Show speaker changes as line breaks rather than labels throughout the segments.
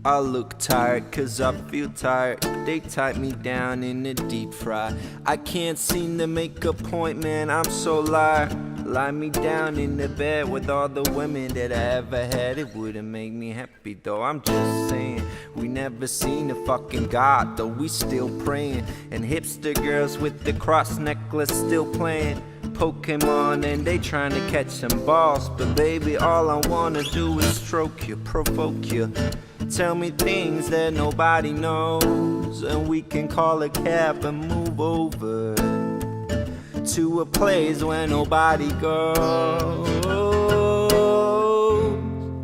I look tired cause I feel tired. They type me down in the deep fry. I can't seem to make a point, man, I'm so liar. Lie me down in the bed with all the women that I ever had. It wouldn't make me happy though, I'm just saying. We never seen a fucking God though, we still praying. And hipster girls with the cross necklace still playing Pokemon and they trying to catch some balls. But baby, all I wanna do is stroke you, provoke you. Tell me things that nobody knows, and we can call a cab and move over to a place where nobody goes.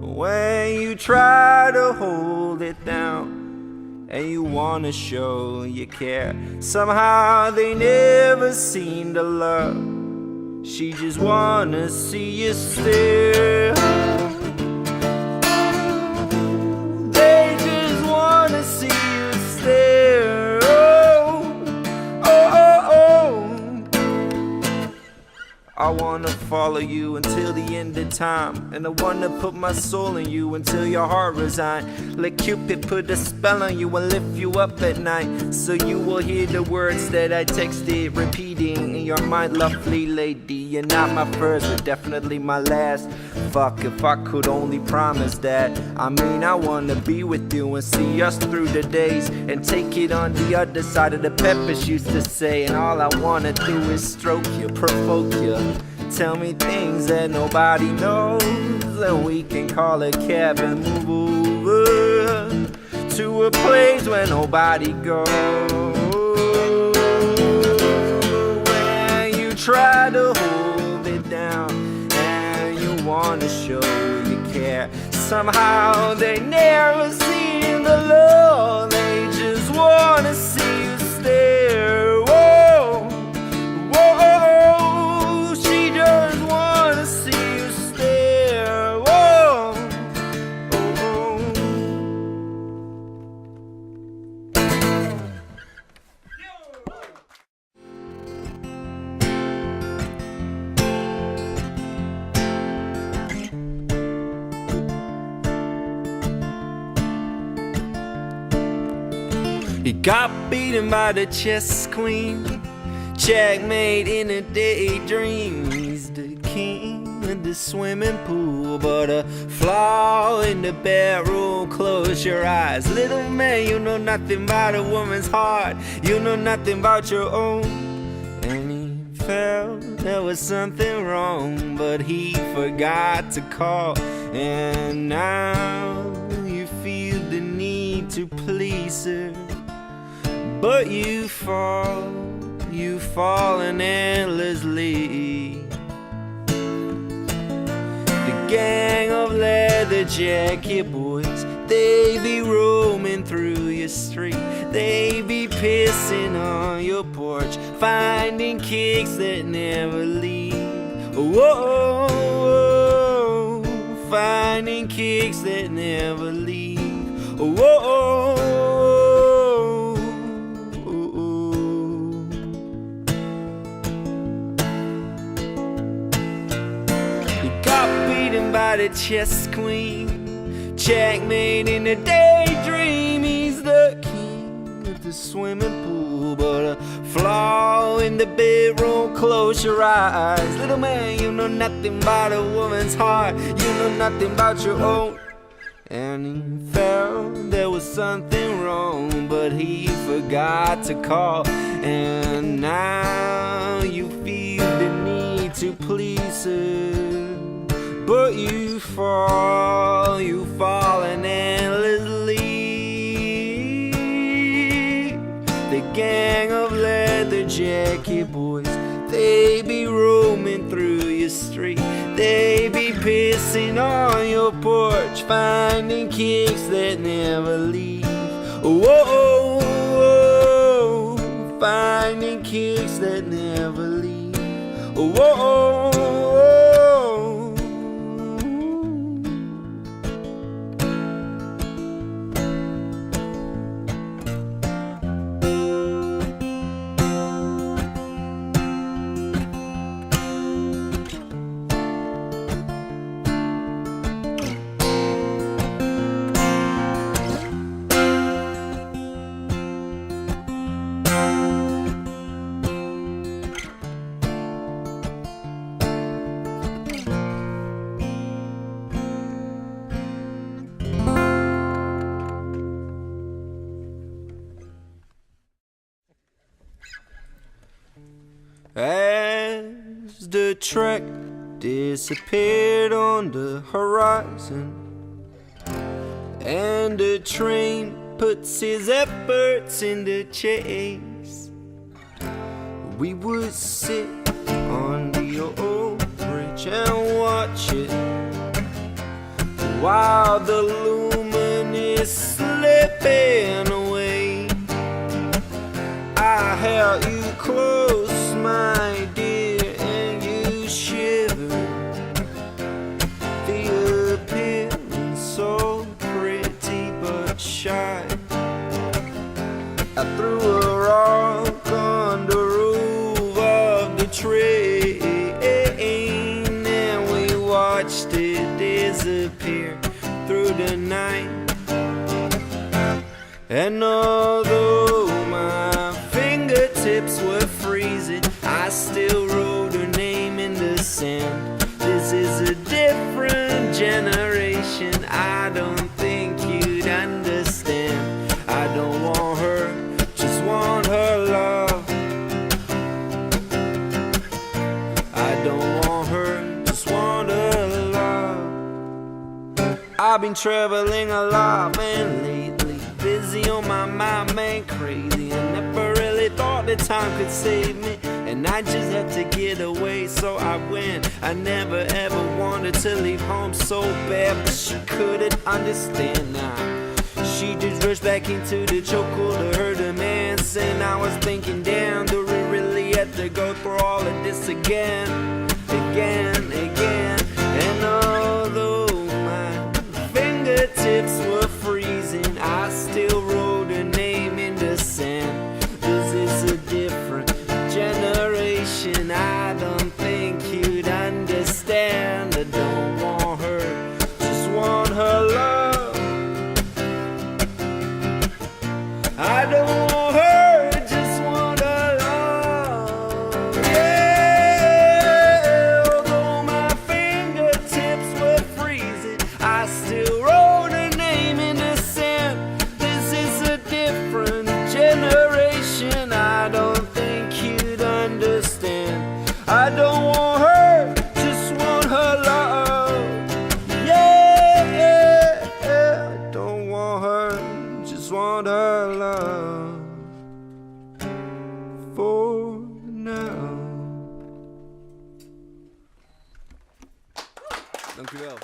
When you try to hold it down and you wanna show you care, somehow they never seem to love. She just wanna see you stare. I wanna follow you until the end of time, and I wanna put my soul in you until your heart resign. Let Cupid put a spell on you and lift you up at night, so you will hear the words that I texted repeating in your mind. Lovely lady, you're not my first, but definitely my last. Fuck, if I could only promise that. I mean, I wanna be with you and see us through the days, and take it on the other side of the peppers used to say. And all I wanna do is stroke you, provoke you. Tell me things that nobody knows, and we can call a cab and move over to a place where nobody goes. When you try to hold it down and you wanna show you care, somehow they never seem to love. They just wanna see you stare. Whoa, whoa, she just wanna see you stare. Whoa, oh, He got beaten by the chess queen, checkmate in a daydream. He's the king of the swimming pool, but a flaw in the bedroom. Close your eyes, little man, you know nothing about a woman's heart. You know nothing about your own. And he felt there was something wrong, but he forgot to call. And now you feel the need to please her, but you fall in endlessly. The gang of leather jacket boys, they be roaming through your street. They be pissing on your porch, finding kicks that never leave. Whoa, finding kicks that never leave. Whoa. By the chess queen, checkmate in a daydream. He's the king of the swimming pool, but a flaw in the bedroom. Close your eyes, little man, you know nothing about a woman's heart. You know nothing about your own. And he felt there was something wrong, but he forgot to call. And now you feel the need to please her, but you fall in endlessly. The gang of leather jacket boys, they be roaming through your street. They be pissing on your porch, finding kicks that never leave. Whoa, finding kicks that never leave. Whoa. As the track disappeared on the horizon, and the train puts his efforts in the chase, we would sit on the old bridge and watch it while the lumen is slipping away. I held you close, my dear, and you shivered. The appearance so pretty but shy. I threw a rock on the roof of the train, and we watched it disappear through the night. And although my fingertips were freezing, I still wrote her name in the sand. This is a different generation, I don't think you'd understand. I don't want her, just want her love. I don't want her, just want her love. I've been traveling a lot and lately busy on my mind, man, crazy. I never really thought that time could save me, and I just had to get away, so I went. I never ever wanted to leave home so bad, but she couldn't understand now. She just rushed back into the chokehold to her demands, and I was thinking, damn, do we really have to go through all of this again, again, again? And although my fingertips were freezing, I still wrote her name in the sand. This is a different generation, I don't think you'd understand. I don't want her, just want her love. I don't want her, just want her love. Yeah, although my fingertips were freezing, I still wrote her name in the sand. This is a different generation, I don't think you'd understand. I don't want her, just want her love. Yeah, I don't want her, just want her love. For now. Dank u wel.